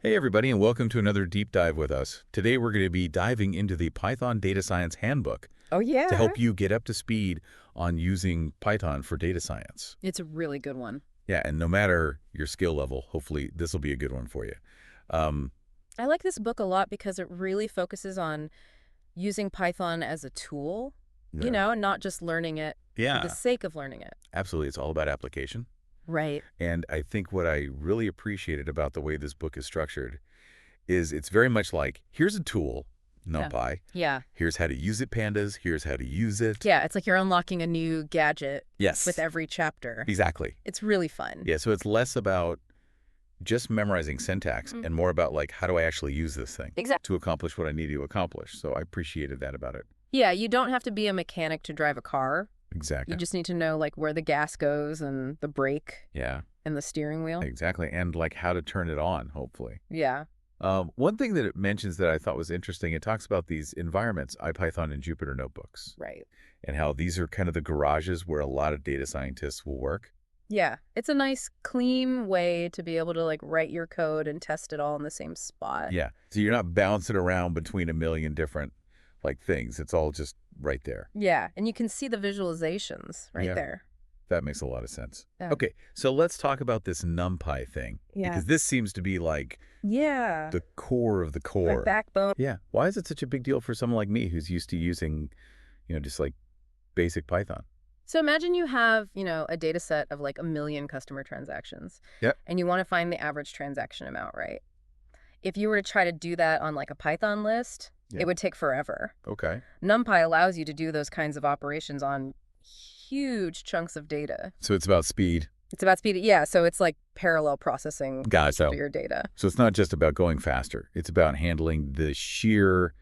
Hey everybody, and welcome to another deep dive with us. Today we're going to be diving into the Python Data Science Handbook Oh, to yeah. help you get up to speed on using Python for data science. It's a really good one. Yeah, and no matter your skill level, hopefully this will be a good one for you. Um, I like this book a lot because it really focuses on using Python as a tool, yeah. and not just learning it for the Yeah, sake of learning it. absolutely. It's all about application. Right. And I think what I really appreciated about the way this book is structured is it's very much like, here's a tool, Yeah. NumPy. Yeah. Here's how to use it, Pandas. Here's how to use it. Yeah, it's like you're unlocking a new gadget Yes, with every chapter. exactly. It's really fun. Yeah, so it's less about just memorizing syntax and more about like, how do I actually use this thing Exactly. to accomplish what I need to accomplish? So I appreciated that about it. Yeah, you don't have to be a mechanic to drive a car. Exactly. You just need to know like where the gas goes and the brake Yeah, and the steering wheel. exactly. And like how to turn it on, hopefully. Yeah. One thing that it mentions that I thought was interesting, it talks about these environments, IPython and Jupyter notebooks, Right. and how these are kind of the garages where a lot of data scientists will work. Yeah, it's a nice, clean way to be able to like write your code and test it all in the same spot. Yeah. So you're not bouncing around between a million different like things. It's all just right there. Yeah, and you can see the visualizations right Yeah. there. That makes a lot of sense. Yeah. Okay, so let's talk about this NumPy thing. Yeah. Because this seems to be like Yeah. the core of the My core. backbone. Yeah. Why is it such a big deal for someone like me who's used to using, just like basic Python? So imagine you have, a data set of like 1 million customer transactions. Yep. And you want to find the average transaction amount, right? If you were to try to do that on like a Python list, Yeah. it would take forever. Okay. NumPy allows you to do those kinds of operations on huge chunks of data. So it's about speed. It's about speed. Yeah, so it's like parallel processing Gotcha. of your data. So it's not just about going faster. It's about handling the sheer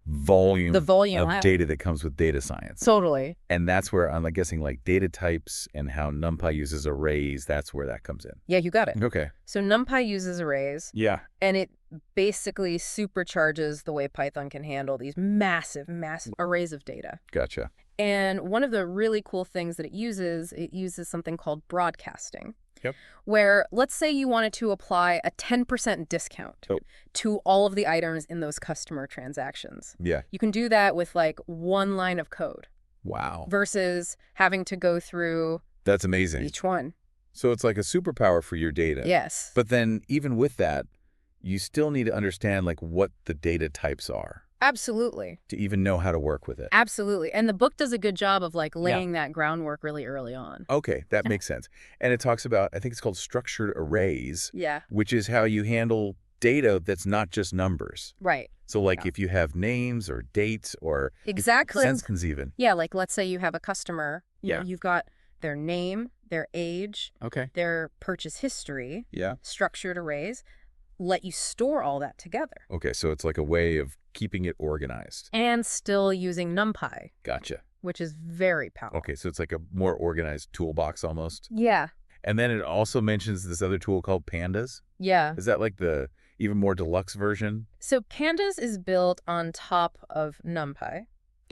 volume, The volume. of data that comes with data science. Totally. And that's where I'm like guessing like data types and how NumPy uses arrays, that's where that comes in. Yeah, you got it. Okay. So NumPy uses arrays, Yeah. and it basically supercharges the way Python can handle these massive, massive arrays of data. Gotcha. And one of the really cool things that it uses something called broadcasting. Yep. Where let's say you wanted to apply a 10% discount Oh. to all of the items in those customer transactions. Yeah. You can do that with like one line of code Wow. versus having to go through That's amazing. each one. So it's like a superpower for your data. Yes. But then even with that, you still need to understand like what the data types are Absolutely. to even know how to work with it. Absolutely. And the book does a good job of like laying that groundwork really early on. Okay, that makes sense. And it talks about, I think it's called structured arrays, Yeah. which is how you handle data that's not just numbers. Right. So like Yeah. if you have names or dates or Exactly. sentence even. Yeah, like let's say you have a customer, Yeah. you've got their name, their age, Okay. their purchase history, Yeah. structured arrays, let you store all that together Okay, so it's like a way of keeping it organized. and still using NumPy, Gotcha. which is very powerful. Okay, so it's like a more organized toolbox almost. Yeah. And then it also mentions this other tool called Pandas. Yeah. Is that like the even more deluxe version? So Pandas is built on top of NumPy.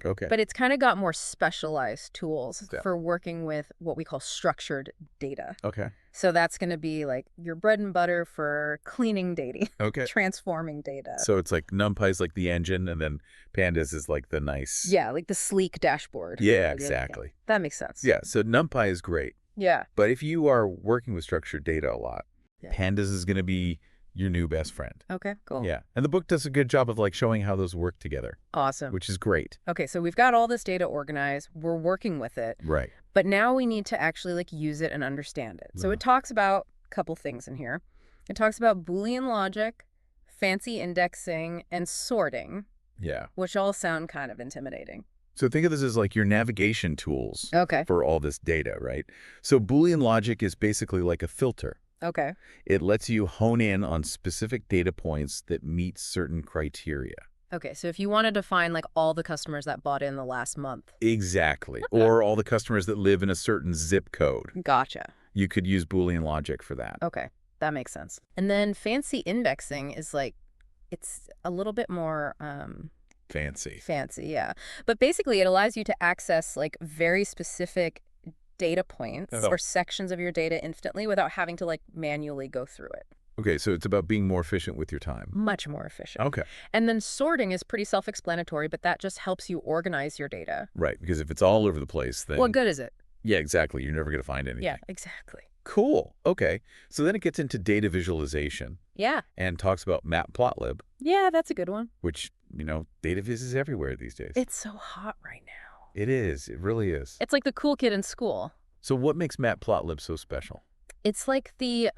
Okay. But it's kind of got more specialized tools Yeah. for working with what we call structured data. Okay. So that's going to be like your bread and butter for cleaning data, Okay. transforming data. So it's like NumPy's like the engine, and then Pandas is like the nice. Yeah, like the sleek dashboard. Yeah, exactly. That makes sense. Yeah, so NumPy is great. Yeah. But if you are working with structured data a lot, Yeah. Pandas is going to be your new best friend. Okay, cool. Yeah. And the book does a good job of like showing how those work together, Awesome. which is great. Okay, so we've got all this data organized. We're working with it. Right. But now we need to actually like use it and understand it. So it talks about a couple things in here. It talks about Boolean logic, fancy indexing, and sorting, Yeah. which all sound kind of intimidating. So think of this as like your navigation tools Okay. for all this data, right? So Boolean logic is basically like a filter. Okay. It lets you hone in on specific data points that meet certain criteria. Okay, so if you wanted to find like all the customers that bought in the last month. Exactly. Or all the customers that live in a certain zip code. Gotcha. You could use Boolean logic for that. Okay, that makes sense. And then fancy indexing is like, it's a little bit more Fancy. fancy, yeah. But basically it allows you to access like very specific data points Oh. or sections of your data instantly without having to like manually go through it. Okay, so it's about being more efficient with your time. Much more efficient. Okay. And then sorting is pretty self-explanatory, but that just helps you organize your data. Right, because if it's all over the place, then... What good is it? Yeah, exactly. You're never going to find anything. Yeah, exactly. Cool. Okay. So then it gets into data visualization Yeah. and talks about Matplotlib, Yeah, that's a good one. which, data viz is everywhere these days. It's so hot right now. It is. It really is. It's like the cool kid in school. So what makes Matplotlib so special? It's like the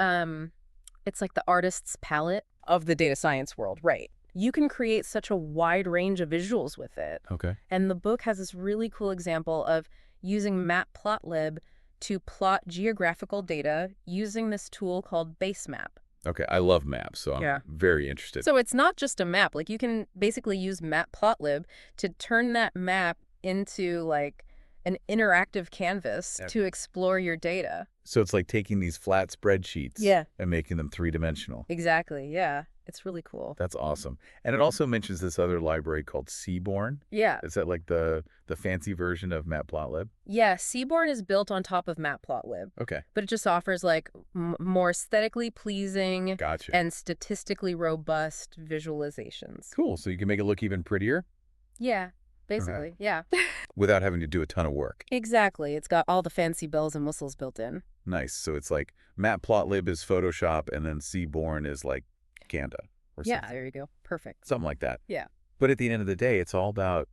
artist's palette of the data science world, right? You can create such a wide range of visuals with it. Okay. And the book has this really cool example of using Matplotlib to plot geographical data using this tool called Basemap. Okay. I love maps, so I'm very interested. So it's not just a map. Like, you can basically use Matplotlib to turn that map into like an interactive canvas to explore your data. So it's like taking these flat spreadsheets and making them three-dimensional. Exactly. Yeah. It's really cool. That's awesome. And it also mentions this other library called Seaborn. Yeah. Is that like the fancy version of Matplotlib? Yeah. Seaborn is built on top of Matplotlib. Okay. But it just offers like more aesthetically pleasing and statistically robust visualizations. Cool. So you can make it look even prettier? Yeah. Basically. Yeah. Without having to do a ton of work. Exactly. It's got all the fancy bells and whistles built in. Nice. So it's like Matplotlib is Photoshop and then Seaborn is like Canva or something. Yeah, there you go. Perfect. Something like that. Yeah. But at the end of the day, it's all about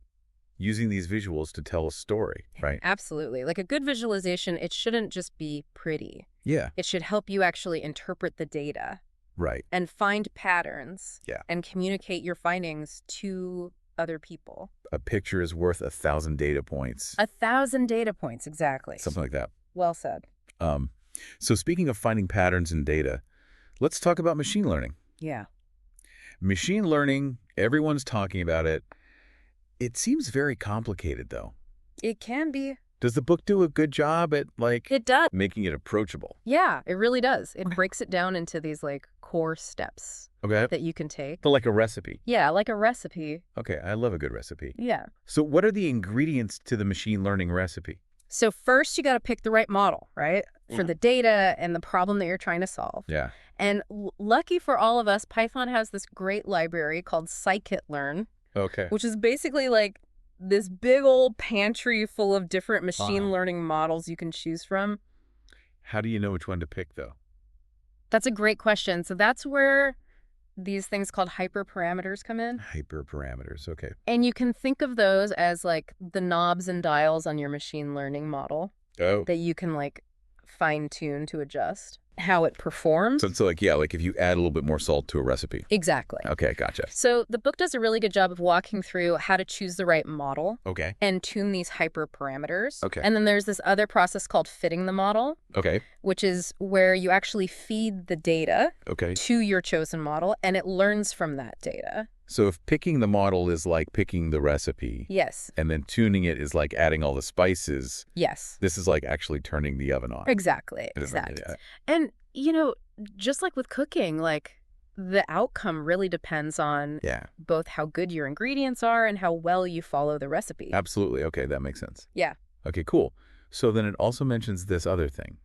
using these visuals to tell a story, right? Absolutely. Like a good visualization, it shouldn't just be pretty. Yeah. It should help you actually interpret the data. Right. And find patterns. Yeah. And communicate your findings to other people. A picture is worth 1,000 data points. 1,000 data points, exactly. Something like that. Well said. So speaking of finding patterns in data, let's talk about machine learning. Yeah. Machine learning, everyone's talking about it. It seems very complicated, though. It can be. Does the book do a good job at, It does. making it approachable? Yeah, it really does. It breaks it down into these, core steps that you can take. So like a recipe? Yeah, like a recipe. Okay, I love a good recipe. Yeah. So what are the ingredients to the machine learning recipe? So first, you got to pick the right model, right? For the data and the problem that you're trying to solve. Yeah. And lucky for all of us, Python has this great library called scikit-learn, Okay. which is basically like this big old pantry full of different machine learning models you can choose from. How do you know which one to pick, though? That's a great question. So that's where these things called hyperparameters come in. Hyperparameters, okay. And you can think of those as like the knobs and dials on your machine learning model Oh. that you can fine tune to adjust how it performs. So it's like if you add a little bit more salt to a recipe. Exactly. Okay, gotcha. So the book does a really good job of walking through how to choose the right model Okay. and tune these hyperparameters. Okay. And then there's this other process called fitting the model, Okay. which is where you actually feed the data Okay. to your chosen model and it learns from that data. So if picking the model is like picking the recipe, Yes. and then tuning it is like adding all the spices, Yes. this is like actually turning the oven on. Exactly. Yeah. Exactly. And, just like with cooking, the outcome really depends on Yeah. both how good your ingredients are and how well you follow the recipe. Absolutely. Okay, that makes sense. Yeah. Okay, cool. So then it also mentions this other thing,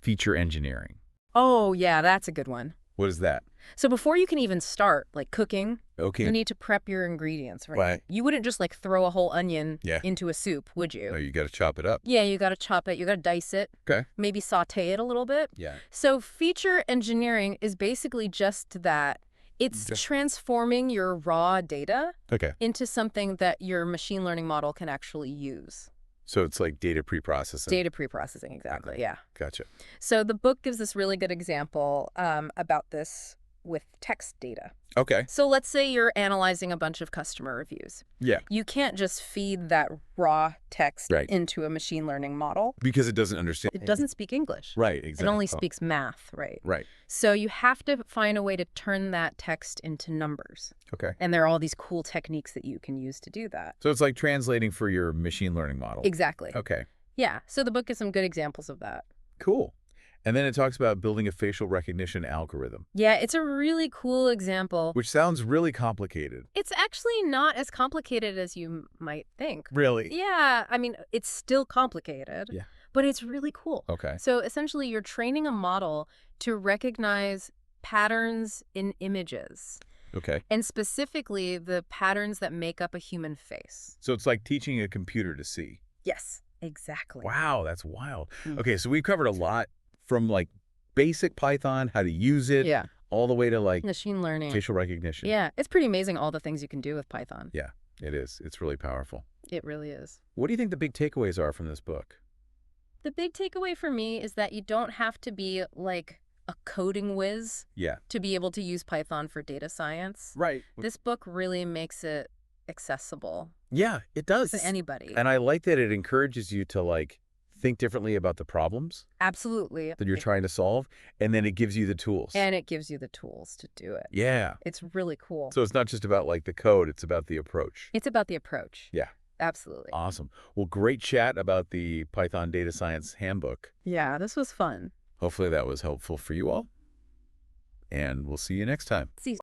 feature engineering. Oh, yeah, that's a good one. What is that? So before you can even start, cooking, Okay. you need to prep your ingredients, right? Right. You wouldn't just, throw a whole onion Yeah. into a soup, would you? No, you got to chop it up. Yeah, you got to chop it. You got to dice it. Okay. Maybe saute it a little bit. Yeah. So feature engineering is basically just that. It's transforming your raw data Okay. into something that your machine learning model can actually use. So it's like data pre-processing. Data pre-processing, exactly, yeah. Gotcha. So the book gives this really good example about this with text data. Okay. So let's say you're analyzing a bunch of customer reviews. Yeah. You can't just feed that raw text Right. into a machine learning model. Because it doesn't understand. It doesn't speak English. Right, exactly. It only speaks math, right? Right. So you have to find a way to turn that text into numbers. Okay. And there are all these cool techniques that you can use to do that. So it's like translating for your machine learning model. Exactly. Okay. Yeah. So the book gives some good examples of that. Cool. And then it talks about building a facial recognition algorithm, Yeah, it's a really cool example. which sounds really complicated. It's actually not as complicated as you might think. Really? Yeah, I mean, it's still complicated, Yeah. but it's really cool. Okay. So essentially, you're training a model to recognize patterns in images, Okay. and specifically the patterns that make up a human face. So it's like teaching a computer to see. Yes, exactly. Wow, that's wild. Mm. Okay, so we've covered a lot from like basic Python, how to use it, Yeah. all the way to like Machine learning. facial recognition. Yeah, it's pretty amazing all the things you can do with Python. Yeah, it is. It's really powerful. It really is. What do you think the big takeaways are from this book? The big takeaway for me is that you don't have to be like a coding whiz Yeah. to be able to use Python for data science. Right. This book really makes it accessible Yeah, it does. to anybody. And I like that it encourages you to like think differently about the problems Absolutely. that you're trying to solve, and then it gives you the tools. And it gives you the tools to do it. Yeah. It's really cool. So it's not just about like the code, it's about the approach. It's about the approach. Yeah. Absolutely. Awesome. Well, great chat about the Python Data Science Handbook. Yeah, this was fun. Hopefully that was helpful for you all. And we'll see you next time. See